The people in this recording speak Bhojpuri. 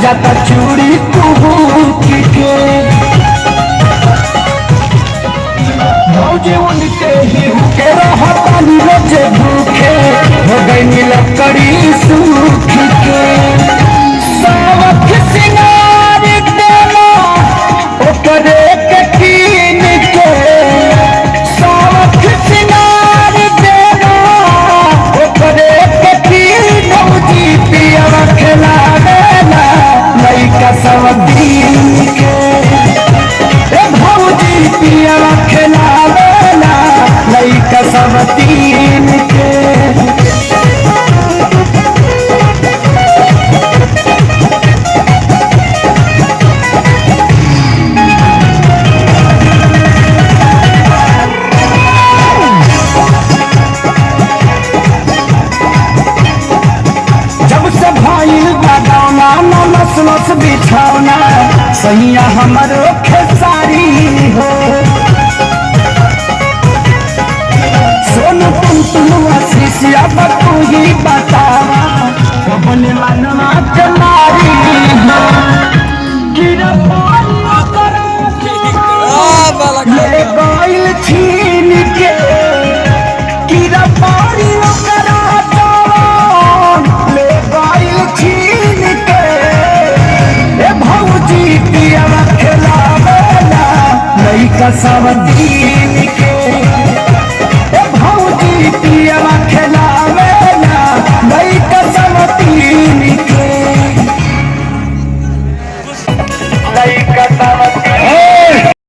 जाता चूड़ी के भौजी उनके ही के रहता नीरज भूखे हो गई नीलकड़ी सूख के सावक सिंगार देना ओकरे के कीन के सावक सिंगार देना ओकरे के कीन भौजी पिया खिलावेला लइका सब दिन के भौजी पिया खिलावेला लइका सब दिन के नस बिछौना सैया हमरो खेसारी हो सोनू टुनटुनुआ शीशिया तू ही बतावा कबन मनवा के मारी हो ले गइल छीन के कीड़ा पारी करा ले गइल छीन के भौजी पिया खिलावेला लइका सब दिन के